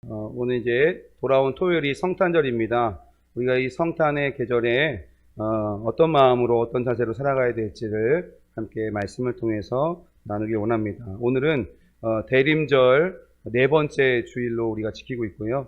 오늘 이제 돌아온 토요일이 성탄절입니다. 우리가 이 성탄의 계절에 어떤 마음으로 어떤 자세로 살아가야 될지를 함께 말씀을 통해서 나누기 원합니다. 오늘은 대림절 네 번째 주일로 우리가 지키고 있고요.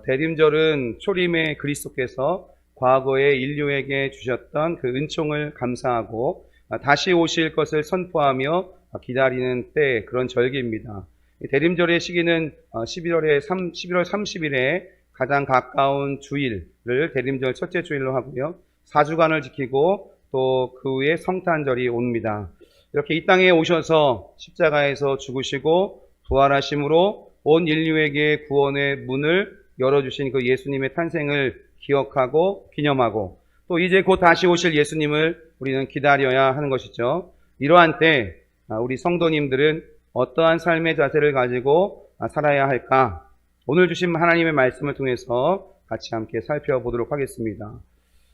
대림절은 초림의 그리스도께서 과거에 인류에게 주셨던 그 은총을 감사하고 다시 오실 것을 선포하며 기다리는 때, 그런 절기입니다. 대림절의 시기는 11월 30일에 가장 가까운 주일을 대림절 첫째 주일로 하고요. 4주간을 지키고 또 그 후에 성탄절이 옵니다. 이렇게 이 땅에 오셔서 십자가에서 죽으시고 부활하심으로 온 인류에게 구원의 문을 열어주신 그 예수님의 탄생을 기억하고 기념하고, 또 이제 곧 다시 오실 예수님을 우리는 기다려야 하는 것이죠. 이러한 때 우리 성도님들은 어떠한 삶의 자세를 가지고 살아야 할까? 오늘 주신 하나님의 말씀을 통해서 같이 함께 살펴보도록 하겠습니다.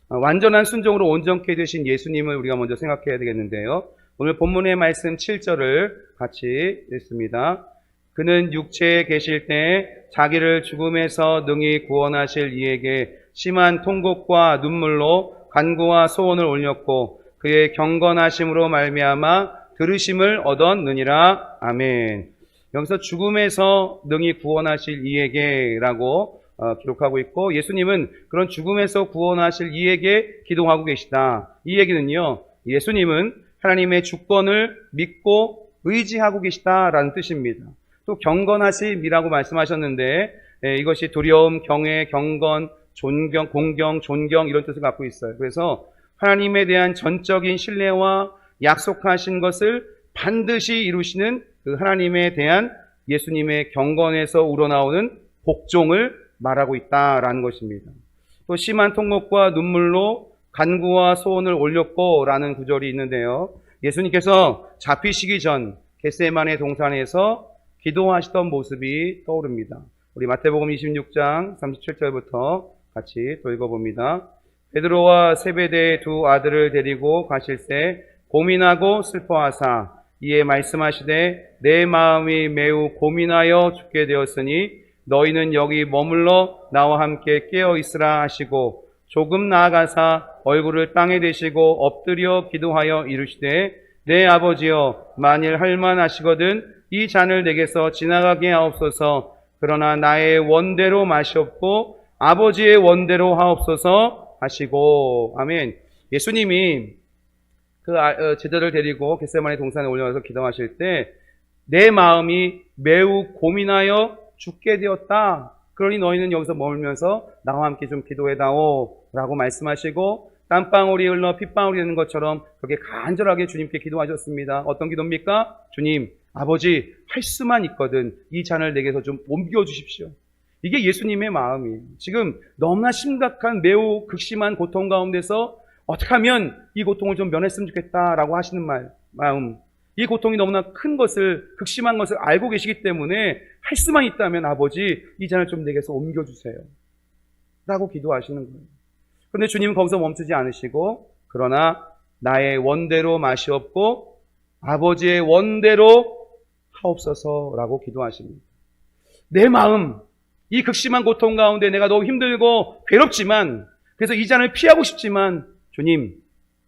완전한 순종으로 온전케 되신 예수님을 우리가 먼저 생각해야 되겠는데요. 오늘 본문의 말씀 7절을 같이 읽습니다. 그는 육체에 계실 때 자기를 죽음에서 능히 구원하실 이에게 심한 통곡과 눈물로 간구와 소원을 올렸고 그의 경건하심으로 말미암아 들으심을 얻었느니라. 아멘. 여기서 죽음에서 능히 구원하실 이에게라고 기록하고 있고, 예수님은 그런 죽음에서 구원하실 이에게 기도하고 계시다. 이 얘기는요, 예수님은 하나님의 주권을 믿고 의지하고 계시다라는 뜻입니다. 또 경건하심이라고 말씀하셨는데 이것이 두려움, 경외, 경건, 존경, 공경, 존경 이런 뜻을 갖고 있어요. 그래서 하나님에 대한 전적인 신뢰와 약속하신 것을 반드시 이루시는 그 하나님에 대한 예수님의 경건에서 우러나오는 복종을 말하고 있다라는 것입니다. 또 심한 통곡과 눈물로 간구와 소원을 올렸고 라는 구절이 있는데요. 예수님께서 잡히시기 전 겟세마네 동산에서 기도하시던 모습이 떠오릅니다. 우리 마태복음 26장 37절부터 같이 또 읽어봅니다. 베드로와 세베대의 두 아들을 데리고 가실새 고민하고 슬퍼하사 이에 말씀하시되 내 마음이 매우 고민하여 죽게 되었으니 너희는 여기 머물러 나와 함께 깨어 있으라 하시고 조금 나아가사 얼굴을 땅에 대시고 엎드려 기도하여 이르시되 내 아버지여 만일 할만하시거든 이 잔을 내게서 지나가게 하옵소서. 그러나 나의 원대로 마시옵고 아버지의 원대로 하옵소서 하시고. 아멘. 예수님이 그 제자를 데리고 겟세마네 동산에 올라가서 기도하실 때 내 마음이 매우 고민하여 죽게 되었다. 그러니 너희는 여기서 머물면서 나와 함께 좀 기도해다오 라고 말씀하시고, 땀방울이 흘러 핏방울이 되는 것처럼 그렇게 간절하게 주님께 기도하셨습니다. 어떤 기도입니까? 주님, 아버지, 할 수만 있거든 이 잔을 내게서 좀 옮겨주십시오. 이게 예수님의 마음이에요. 지금 너무나 심각한 매우 극심한 고통 가운데서 어떻게 하면 이 고통을 좀 면했으면 좋겠다라고 하시는 마음. 이 고통이 너무나 큰 것을, 극심한 것을 알고 계시기 때문에 할 수만 있다면 아버지 이 잔을 좀 내게서 옮겨주세요 라고 기도하시는 거예요. 그런데 주님은 거기서 멈추지 않으시고 그러나 나의 원대로 마시옵고 아버지의 원대로 하옵소서라고 기도하십니다. 내 마음, 이 극심한 고통 가운데 내가 너무 힘들고 괴롭지만, 그래서 이 잔을 피하고 싶지만 주님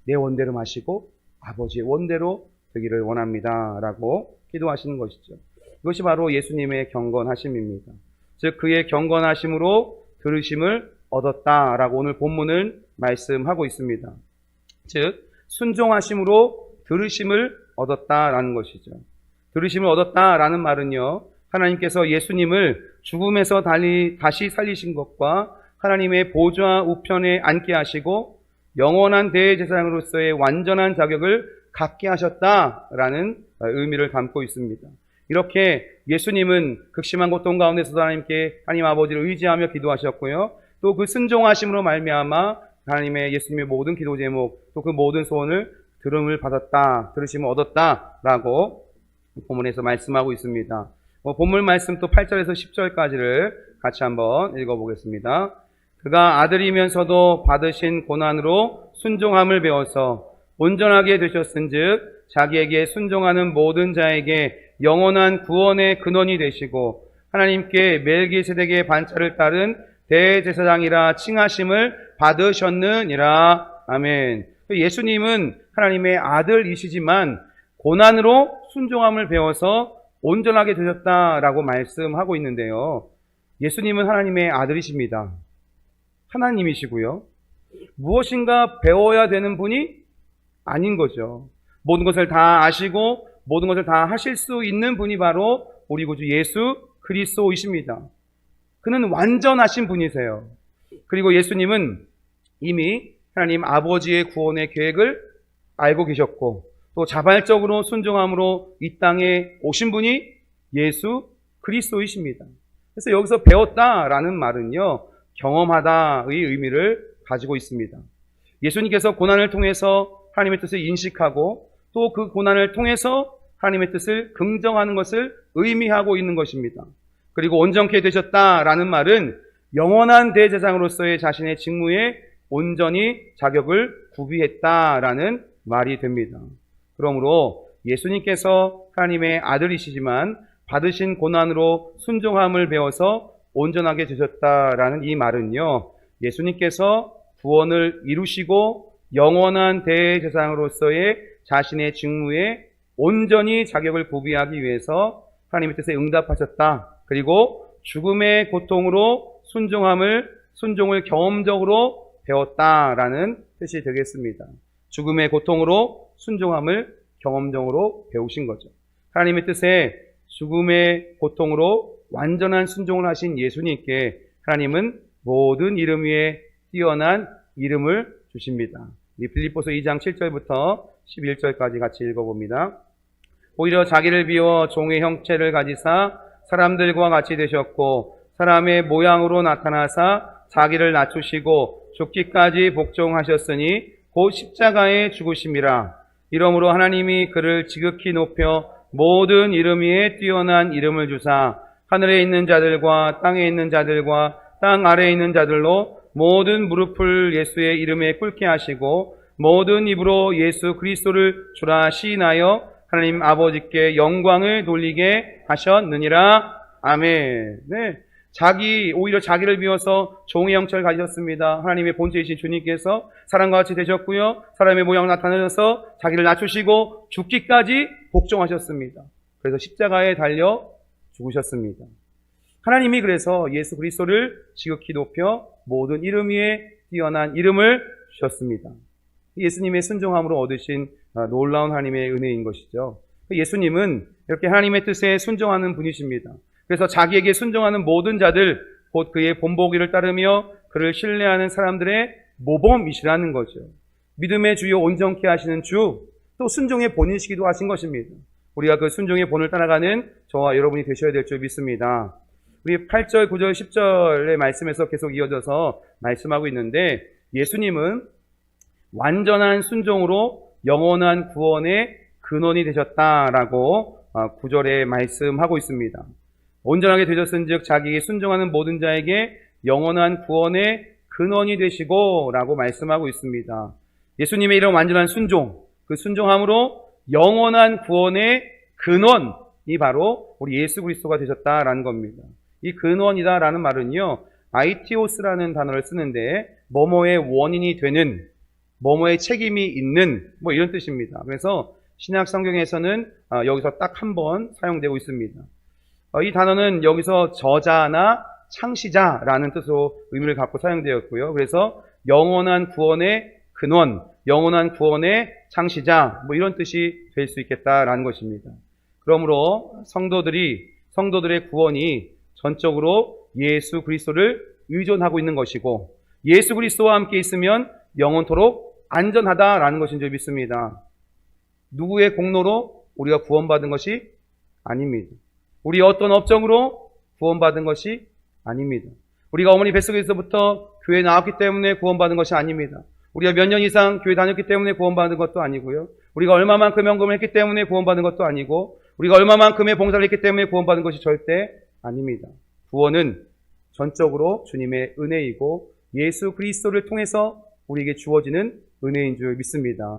내 원대로 마시고 아버지의 원대로 되기를 원합니다 라고 기도하시는 것이죠. 이것이 바로 예수님의 경건하심입니다. 즉 그의 경건하심으로 들으심을 얻었다라고 오늘 본문은 말씀하고 있습니다. 즉 순종하심으로 들으심을 얻었다라는 것이죠. 들으심을 얻었다라는 말은요, 하나님께서 예수님을 죽음에서 다시 살리신 것과 하나님의 보좌 우편에 앉게 하시고 영원한 대제사장으로서의 완전한 자격을 갖게 하셨다라는 의미를 담고 있습니다. 이렇게 예수님은 극심한 고통 가운데서도 하나님께 하나님 아버지를 의지하며 기도하셨고요. 또 그 순종하심으로 말미암아 하나님의 예수님의 모든 기도 제목, 또 그 모든 소원을 들음을 받았다, 들으심을 얻었다라고 본문에서 말씀하고 있습니다. 본문 말씀 또 8절에서 10절까지를 같이 한번 읽어보겠습니다. 그가 아들이면서도 받으신 고난으로 순종함을 배워서 온전하게 되셨은즉 자기에게 순종하는 모든 자에게 영원한 구원의 근원이 되시고 하나님께 멜기세덱의 반차를 따른 대제사장이라 칭하심을 받으셨느니라. 아멘. 예수님은 하나님의 아들이시지만 고난으로 순종함을 배워서 온전하게 되셨다라고 말씀하고 있는데요. 예수님은 하나님의 아들이십니다. 하나님이시고요. 무엇인가 배워야 되는 분이 아닌 거죠. 모든 것을 다 아시고 모든 것을 다 하실 수 있는 분이 바로 우리 구주 예수 그리스도이십니다. 그는 완전하신 분이세요. 그리고 예수님은 이미 하나님 아버지의 구원의 계획을 알고 계셨고 또 자발적으로 순종함으로 이 땅에 오신 분이 예수 그리스도이십니다. 그래서 여기서 배웠다라는 말은요, 경험하다의 의미를 가지고 있습니다. 예수님께서 고난을 통해서 하나님의 뜻을 인식하고 또 그 고난을 통해서 하나님의 뜻을 긍정하는 것을 의미하고 있는 것입니다. 그리고 온전케 되셨다라는 말은 영원한 대제사장으로서의 자신의 직무에 온전히 자격을 구비했다라는 말이 됩니다. 그러므로 예수님께서 하나님의 아들이시지만 받으신 고난으로 순종함을 배워서 온전하게 되셨다라는 이 말은요, 예수님께서 구원을 이루시고 영원한 대제사장으로서의 자신의 직무에 온전히 자격을 구비하기 위해서 하나님의 뜻에 응답하셨다. 그리고 죽음의 고통으로 순종을 경험적으로 배웠다라는 뜻이 되겠습니다. 죽음의 고통으로 순종함을 경험적으로 배우신 거죠. 하나님의 뜻에 죽음의 고통으로 완전한 순종을 하신 예수님께 하나님은 모든 이름 위에 뛰어난 이름을 주십니다. 빌립보서 2장 7절부터 11절까지 같이 읽어봅니다. 오히려 자기를 비워 종의 형체를 가지사 사람들과 같이 되셨고 사람의 모양으로 나타나사 자기를 낮추시고 죽기까지 복종하셨으니 곧 십자가에 죽으심이라. 이러므로 하나님이 그를 지극히 높여 모든 이름 위에 뛰어난 이름을 주사 하늘에 있는 자들과 땅에 있는 자들과 땅 아래에 있는 자들로 모든 무릎을 예수의 이름에 꿇게 하시고 모든 입으로 예수 그리스도를 주라 시인하여 하나님 아버지께 영광을 돌리게 하셨느니라. 아멘. 네. 오히려 자기를 비워서 종의 형체를 가지셨습니다. 하나님의 본체이신 주님께서 사람과 같이 되셨고요. 사람의 모양을 나타내셔서 자기를 낮추시고 죽기까지 복종하셨습니다. 그래서 십자가에 달려 죽으셨습니다. 하나님이 그래서 예수 그리스도를 지극히 높여 모든 이름 위에 뛰어난 이름을 주셨습니다. 예수님의 순종함으로 얻으신 놀라운 하나님의 은혜인 것이죠. 예수님은 이렇게 하나님의 뜻에 순종하는 분이십니다. 그래서 자기에게 순종하는 모든 자들, 곧 그의 본보기를 따르며 그를 신뢰하는 사람들의 모범이시라는 거죠. 믿음의 주요 온전케 하시는 주, 또 순종의 본이시기도 하신 것입니다. 우리가 그 순종의 본을 따라가는 저와 여러분이 되셔야 될 줄 믿습니다. 우리 8절, 9절, 10절의 말씀에서 계속 이어져서 말씀하고 있는데 예수님은 완전한 순종으로 영원한 구원의 근원이 되셨다라고 9절에 말씀하고 있습니다. 온전하게 되셨은즉 자기에게 순종하는 모든 자에게 영원한 구원의 근원이 되시고 라고 말씀하고 있습니다. 예수님의 이런 완전한 순종, 그 순종함으로 영원한 구원의 근원이 바로 우리 예수 그리스도가 되셨다라는 겁니다. 이 근원이다라는 말은요, 아이티오스라는 단어를 쓰는데 뭐뭐의 원인이 되는, 뭐뭐의 책임이 있는 이런 뜻입니다. 그래서 신약 성경에서는 여기서 딱 한 번 사용되고 있습니다. 이 단어는 여기서 저자나 창시자라는 뜻으로 의미를 갖고 사용되었고요. 그래서 영원한 구원의 근원, 영원한 구원의 창시자 이런 뜻이 될 수 있겠다라는 것입니다. 그러므로 성도들의 구원이 전적으로 예수 그리스도를 의존하고 있는 것이고 예수 그리스도와 함께 있으면 영원토록 안전하다라는 것인 줄 믿습니다. 누구의 공로로 우리가 구원받은 것이 아닙니다. 우리 어떤 업적으로 구원받은 것이 아닙니다. 우리가 어머니 뱃속에서부터 교회에 나왔기 때문에 구원받은 것이 아닙니다. 우리가 몇 년 이상 교회 다녔기 때문에 구원받은 것도 아니고요. 우리가 얼마만큼 헌금을 했기 때문에 구원받은 것도 아니고 우리가 얼마만큼의 봉사를 했기 때문에 구원받은 것이 절대 아닙니다. 구원은 전적으로 주님의 은혜이고 예수 그리스도를 통해서 우리에게 주어지는 은혜인 줄 믿습니다.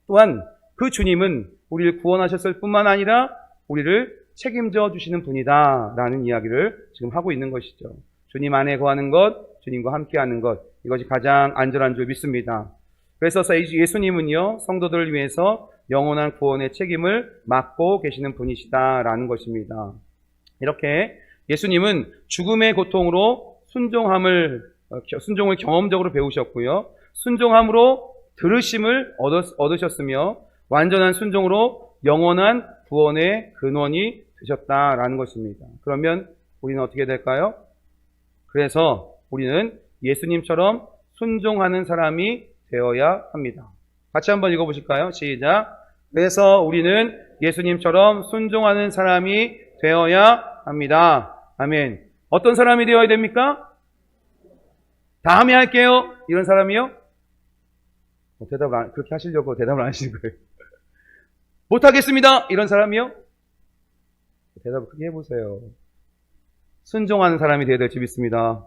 또한 그 주님은 우리를 구원하셨을 뿐만 아니라 우리를 책임져 주시는 분이다 라는 이야기를 지금 하고 있는 것이죠. 주님 안에 거하는 것, 주님과 함께하는 것, 이것이 가장 안전한 줄 믿습니다. 그래서 예수님은요, 성도들을 위해서 영원한 구원의 책임을 맡고 계시는 분이시다라는 것입니다. 이렇게 예수님은 죽음의 고통으로 순종을 경험적으로 배우셨고요. 순종함으로 들으심을 얻으셨으며 완전한 순종으로 영원한 구원의 근원이 되셨다라는 것입니다. 그러면 우리는 어떻게 될까요? 그래서 우리는 예수님처럼 순종하는 사람이 되어야 합니다. 같이 한번 읽어보실까요? 시작. 그래서 우리는 예수님처럼 순종하는 사람이 되어야 합니다. 아멘. 어떤 사람이 되어야 됩니까? 다음에 할게요. 이런 사람이요? 그렇게 하시려고 대답을 안 하시는 거예요. 못하겠습니다. 이런 사람이요? 대답을 크게 해보세요. 순종하는 사람이 되어야 될 줄 믿습니다.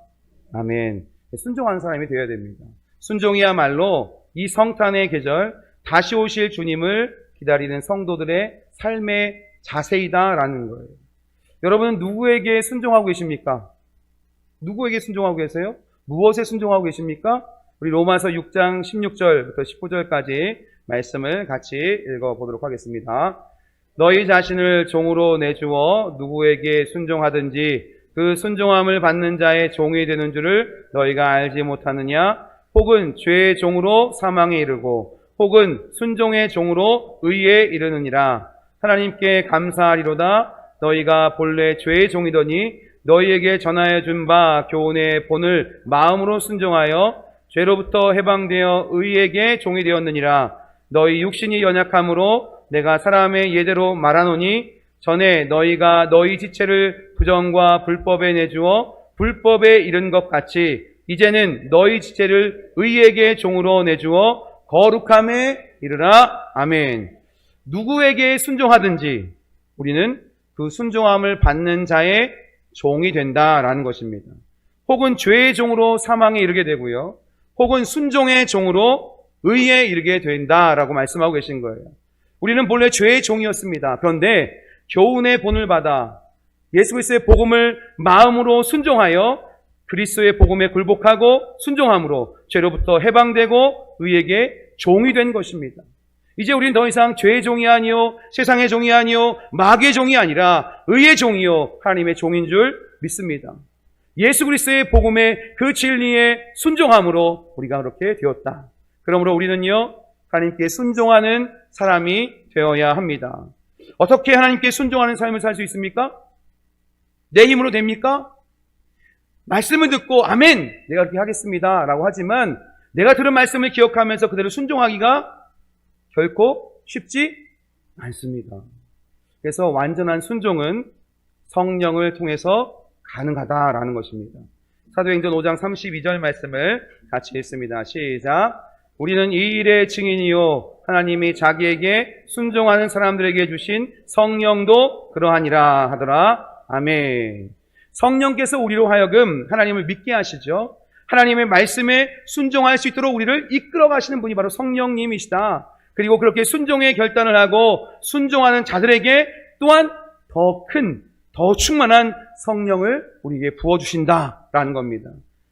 아멘. 순종하는 사람이 되어야 됩니다. 순종이야말로 이 성탄의 계절, 다시 오실 주님을 기다리는 성도들의 삶의 자세이다라는 거예요. 여러분은 누구에게 순종하고 계십니까? 누구에게 순종하고 계세요? 무엇에 순종하고 계십니까? 우리 로마서 6장 16절부터 19절까지 말씀을 같이 읽어보도록 하겠습니다. 너희 자신을 종으로 내주어 누구에게 순종하든지 그 순종함을 받는 자의 종이 되는 줄을 너희가 알지 못하느냐? 혹은 죄의 종으로 사망에 이르고 혹은 순종의 종으로 의에 이르느니라. 하나님께 감사하리로다. 너희가 본래 죄의 종이더니 너희에게 전하여 준 바 교훈의 본을 마음으로 순종하여 죄로부터 해방되어 의에게 종이 되었느니라. 너희 육신이 연약함으로 내가 사람의 예대로 말하노니 전에 너희가 너희 지체를 부정과 불법에 내주어 불법에 이른 것 같이 이제는 너희 지체를 의에게 종으로 내주어 거룩함에 이르라. 아멘. 누구에게 순종하든지 우리는 그 순종함을 받는 자의 종이 된다라는 것입니다. 혹은 죄의 종으로 사망에 이르게 되고요. 혹은 순종의 종으로 의에 이르게 된다라고 말씀하고 계신 거예요. 우리는 본래 죄의 종이었습니다. 그런데 교훈의 본을 받아 예수 그리스도의 복음을 마음으로 순종하여 그리스도의 복음에 굴복하고 순종함으로 죄로부터 해방되고 의에게 종이 된 것입니다. 이제 우리는 더 이상 죄의 종이 아니요 세상의 종이 아니요 마귀의 종이 아니라 의의 종이요 하나님의 종인 줄 믿습니다. 예수 그리스도의 복음의 그 진리에 순종함으로 우리가 그렇게 되었다. 그러므로 우리는요 하나님께 순종하는 사람이 되어야 합니다. 어떻게 하나님께 순종하는 삶을 살 수 있습니까? 내 힘으로 됩니까? 말씀을 듣고 아멘 내가 그렇게 하겠습니다 라고 하지만 내가 들은 말씀을 기억하면서 그대로 순종하기가 결코 쉽지 않습니다. 그래서 완전한 순종은 성령을 통해서 가능하다라는 것입니다. 사도행전 5장 32절 말씀을 같이 읽습니다. 시작. 우리는 이 일의 증인이요 하나님이 자기에게 순종하는 사람들에게 주신 성령도 그러하니라 하더라. 아멘. 성령께서 우리로 하여금 하나님을 믿게 하시죠. 하나님의 말씀에 순종할 수 있도록 우리를 이끌어 가시는 분이 바로 성령님이시다. 그리고 그렇게 순종의 결단을 하고 순종하는 자들에게 또한 더 큰, 더 충만한 성령을 우리에게 부어주신다라는 겁니다.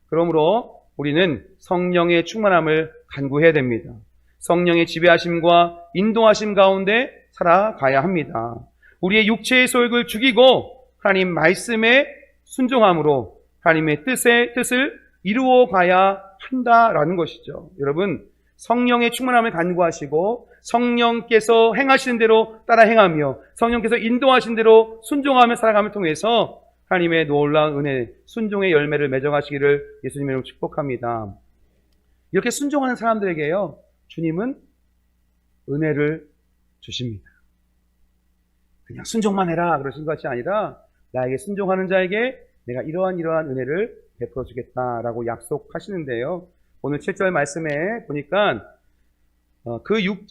그러므로 우리는 성령의 충만함을 간구해야 됩니다. 성령의 지배하심과 인도하심 가운데 살아가야 합니다. 우리의 육체의 소욕을 죽이고 하나님 말씀에 순종함으로 하나님의 뜻을 이루어 가야 한다라는 것이죠. 여러분, 성령의 충만함을 간구하시고 성령께서 행하시는 대로 따라 행하며 성령께서 인도하신 대로 순종하며 살아감을 통해서 하나님의 놀라운 은혜, 순종의 열매를 맺어가시기를 예수님의 이름으로 축복합니다. 이렇게 순종하는 사람들에게요, 주님은 은혜를 주십니다. 그냥 순종만 해라 그러신 것이 아니라 나에게 순종하는 자에게 내가 이러한 은혜를 베풀어 주겠다라고 약속하시는데요. 오늘 7절 말씀에 보니까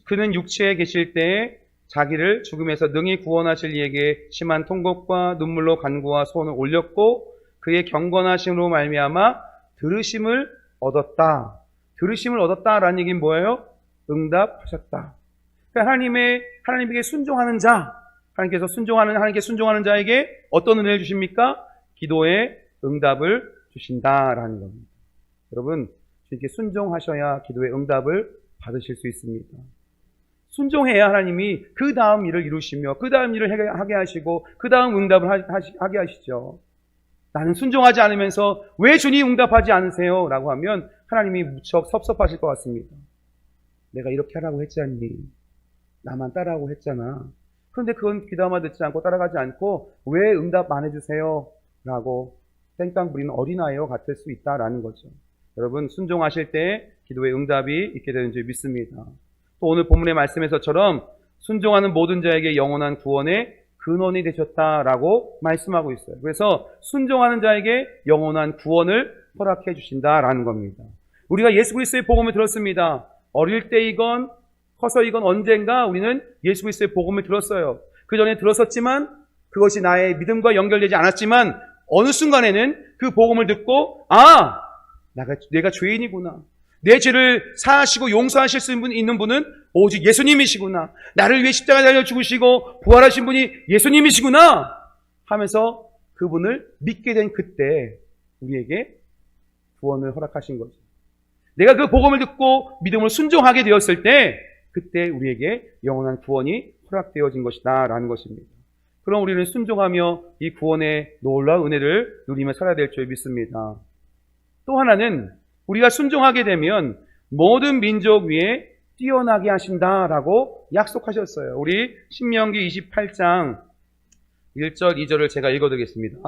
그는 육체에 계실 때 자기를 죽음에서 능히 구원하실 이에게 심한 통곡과 눈물로 간구와 소원을 올렸고 그의 경건하심으로 말미암아 들으심을 얻었다. 들으심을 얻었다라는 얘기는 뭐예요? 응답하셨다. 그러니까 하나님에게 순종하는 자, 하나님께 순종하는 자에게 어떤 은혜를 주십니까? 기도의 응답을 주신다라는 겁니다. 여러분, 이렇게 순종하셔야 기도의 응답을 받으실 수 있습니다. 순종해야 하나님이 그 다음 일을 이루시며 그 다음 일을 하게 하시고 그 다음 응답을 하게 하시죠. 나는 순종하지 않으면서 왜 주님 응답하지 않으세요? 라고 하면 하나님이 무척 섭섭하실 것 같습니다. 내가 이렇게 하라고 했지 않니? 나만 따라하고 했잖아. 그런데 그건 귀담아 듣지 않고 따라가지 않고 왜 응답 안 해주세요? 라고 땡깡 부리는 어린아이와 같을 수 있다라는 거죠. 여러분, 순종하실 때 기도의 응답이 있게 되는 줄 믿습니다. 또 오늘 본문의 말씀에서처럼 순종하는 모든 자에게 영원한 구원의 근원이 되셨다라고 말씀하고 있어요. 그래서 순종하는 자에게 영원한 구원을 허락해 주신다라는 겁니다. 우리가 예수 그리스도의 복음을 들었습니다. 어릴 때이건 커서이건 언젠가 우리는 예수 그리스도의 복음을 들었어요. 그 전에 들었었지만 그것이 나의 믿음과 연결되지 않았지만 어느 순간에는 그 복음을 듣고 내가 죄인이구나. 내 죄를 사하시고 용서하실 수 있는 분은 오직 예수님이시구나. 나를 위해 십자가에 달려 죽으시고 부활하신 분이 예수님이시구나 하면서 그분을 믿게 된 그때 우리에게 구원을 허락하신 거죠. 내가 그 복음을 듣고 믿음을 순종하게 되었을 때 그때 우리에게 영원한 구원이 허락되어진 것이다 라는 것입니다. 그럼 우리는 순종하며 이 구원의 놀라운 은혜를 누리며 살아야 될 줄 믿습니다. 또 하나는 우리가 순종하게 되면 모든 민족 위에 뛰어나게 하신다라고 약속하셨어요. 우리 신명기 28장 1절 2절을 제가 읽어드리겠습니다.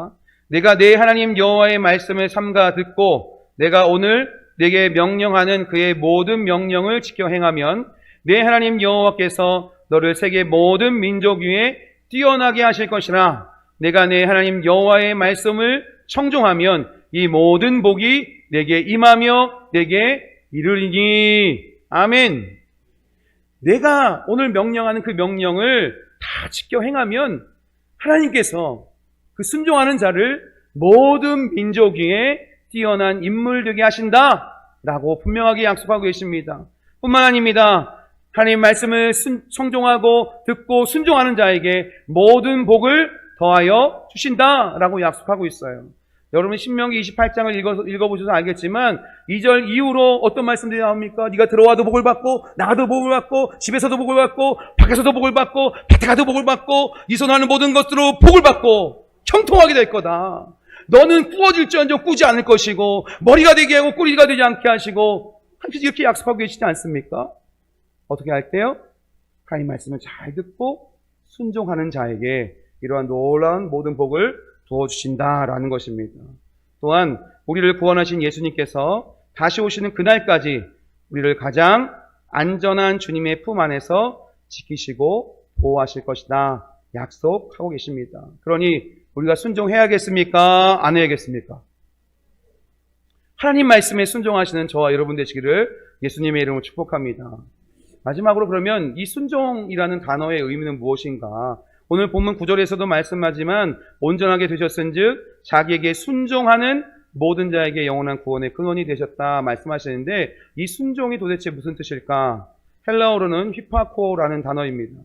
내가 내 하나님 여호와의 말씀을 삼가 듣고 내가 오늘 내게 명령하는 그의 모든 명령을 지켜 행하면 내 하나님 여호와께서 너를 세계 모든 민족 위에 뛰어나게 하실 것이라. 내가 내 하나님 여호와의 말씀을 청종하면 이 모든 복이 내게 임하며 내게 이르리니. 아멘. 내가 오늘 명령하는 그 명령을 다 지켜 행하면 하나님께서 그 순종하는 자를 모든 민족 위에 뛰어난 인물 되게 하신다라고 분명하게 약속하고 계십니다. 뿐만 아닙니다. 하나님 말씀을 청종하고 듣고 순종하는 자에게 모든 복을 더하여 주신다라고 약속하고 있어요. 여러분 신명기 28장을 읽어보셔서 알겠지만 2절 이후로 어떤 말씀들이 나옵니까? 네가 들어와도 복을 받고 나가도 복을 받고 집에서도 복을 받고 밖에서도 복을 받고 밭에 가도 복을 받고 네 손하는 모든 것으로 복을 받고 형통하게 될 거다. 너는 꾸어질지언정 꾸지 않을 것이고 머리가 되게 하고 꼬리가 되지 않게 하시고 하나님께서 이렇게 약속하고 계시지 않습니까? 어떻게 할때요? 하나님 말씀을 잘 듣고 순종하는 자에게 이러한 놀라운 모든 복을 부어주신다라는 것입니다. 또한 우리를 구원하신 예수님께서 다시 오시는 그날까지 우리를 가장 안전한 주님의 품 안에서 지키시고 보호하실 것이다 약속하고 계십니다. 그러니 우리가 순종해야겠습니까? 안 해야겠습니까? 하나님 말씀에 순종하시는 저와 여러분 되시기를 예수님의 이름으로 축복합니다. 마지막으로 그러면 이 순종이라는 단어의 의미는 무엇인가? 오늘 본문 9절에서도 말씀하지만 온전하게 되셨은즉 자기에게 순종하는 모든 자에게 영원한 구원의 근원이 되셨다 말씀하시는데 이 순종이 도대체 무슨 뜻일까? 헬라어로는 휘파코라는 단어입니다.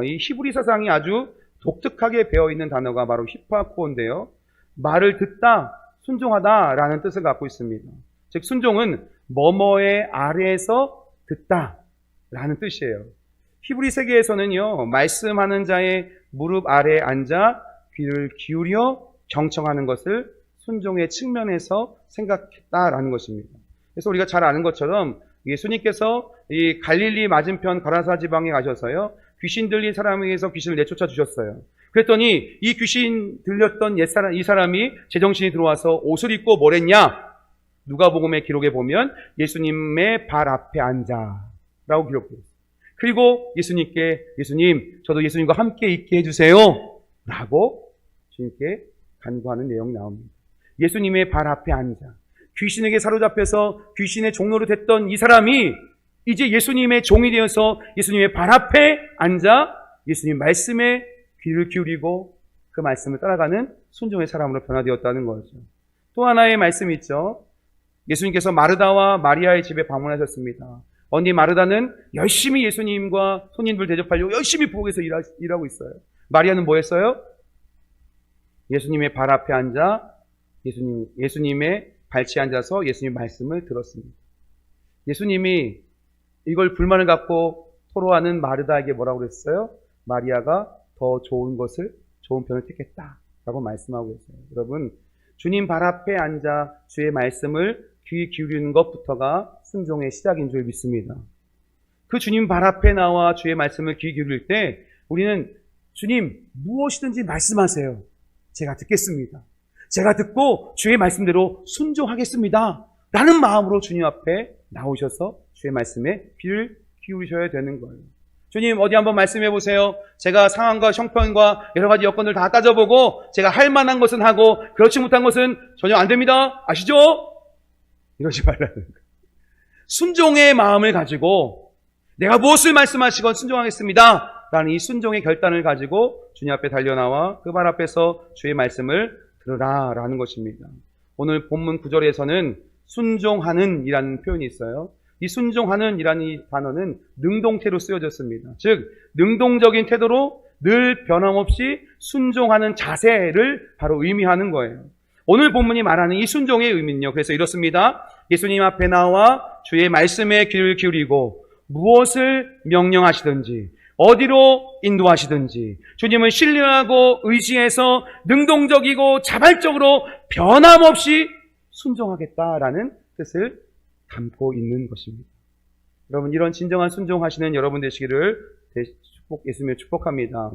이 히브리 사상이 아주 독특하게 배어있는 단어가 바로 휘파코인데요. 말을 듣다, 순종하다라는 뜻을 갖고 있습니다. 즉 순종은 뭐뭐의 아래에서 듣다라는 뜻이에요. 히브리 세계에서는요, 말씀하는 자의 무릎 아래에 앉아 귀를 기울여 경청하는 것을 순종의 측면에서 생각했다라는 것입니다. 그래서 우리가 잘 아는 것처럼 예수님께서 이 갈릴리 맞은편 가라사 지방에 가셔서요, 귀신 들린 사람에 의해서 귀신을 내쫓아 주셨어요. 그랬더니 이 귀신 들렸던 이 사람이 제정신이 들어와서 옷을 입고 뭘 했냐? 누가복음의 기록에 보면 예수님의 발 앞에 앉아라고 기록되어 있어요. 그리고 예수님, 저도 예수님과 함께 있게 해주세요 라고 주님께 간구하는 내용이 나옵니다. 예수님의 발 앞에 앉아 귀신에게 사로잡혀서 귀신의 종로로 됐던 이 사람이 이제 예수님의 종이 되어서 예수님의 발 앞에 앉아 예수님 말씀에 귀를 기울이고 그 말씀을 따라가는 순종의 사람으로 변화되었다는 거죠. 또 하나의 말씀이 있죠. 예수님께서 마르다와 마리아의 집에 방문하셨습니다. 언니 마르다는 열심히 예수님과 손님들 대접하려고 열심히 부엌에서 일하고 있어요. 마리아는 뭐 했어요? 예수님의 발 앞에 앉아 예수님의 발치에 앉아서 예수님 말씀을 들었습니다. 예수님이 이걸 불만을 갖고 토로하는 마르다에게 뭐라고 그랬어요? 마리아가 더 좋은 편을 택했다라고 말씀하고 있어요. 여러분, 주님 발 앞에 앉아 주의 말씀을 귀 기울이는 것부터가 순종의 시작인 줄 믿습니다. 그 주님 발 앞에 나와 주의 말씀을 귀 기울일 때 우리는 주님 무엇이든지 말씀하세요. 제가 듣겠습니다. 제가 듣고 주의 말씀대로 순종하겠습니다. 라는 마음으로 주님 앞에 나오셔서 주의 말씀에 귀를 기울이셔야 되는 거예요. 주님 어디 한번 말씀해 보세요. 제가 상황과 형편과 여러 가지 여건을 다 따져보고 제가 할 만한 것은 하고 그렇지 못한 것은 전혀 안 됩니다. 아시죠? 이러지 말라는 거예요. 순종의 마음을 가지고 내가 무엇을 말씀하시건 순종하겠습니다. 라는 이 순종의 결단을 가지고 주님 앞에 달려나와 그 발 앞에서 주의 말씀을 들으라 라는 것입니다. 오늘 본문 9절에서는 순종하는 이라는 표현이 있어요. 이 순종하는 이라는 이 단어는 능동태로 쓰여졌습니다. 즉 능동적인 태도로 늘 변함없이 순종하는 자세를 바로 의미하는 거예요. 오늘 본문이 말하는 이 순종의 의미는요. 그래서 이렇습니다. 예수님 앞에 나와 주의 말씀에 귀를 기울이고 무엇을 명령하시든지 어디로 인도하시든지 주님을 신뢰하고 의지해서 능동적이고 자발적으로 변함없이 순종하겠다라는 뜻을 담고 있는 것입니다. 여러분 이런 진정한 순종하시는 여러분 되시기를 예수님의 축복합니다.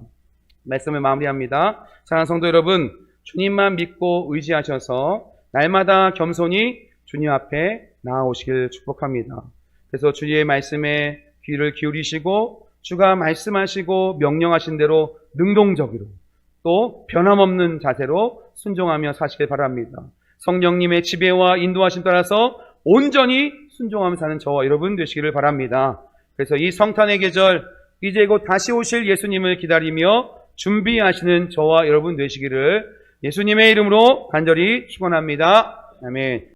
말씀을 마무리합니다. 사랑하는 성도 여러분, 주님만 믿고 의지하셔서 날마다 겸손히 주님 앞에 나아오시길 축복합니다. 그래서 주의 말씀에 귀를 기울이시고 주가 말씀하시고 명령하신 대로 능동적으로 또 변함없는 자세로 순종하며 사시길 바랍니다. 성령님의 지배와 인도하심 따라서 온전히 순종하며 사는 저와 여러분 되시기를 바랍니다. 그래서 이 성탄의 계절 이제 곧 다시 오실 예수님을 기다리며 준비하시는 저와 여러분 되시기를 예수님의 이름으로 간절히 축원합니다. 아멘.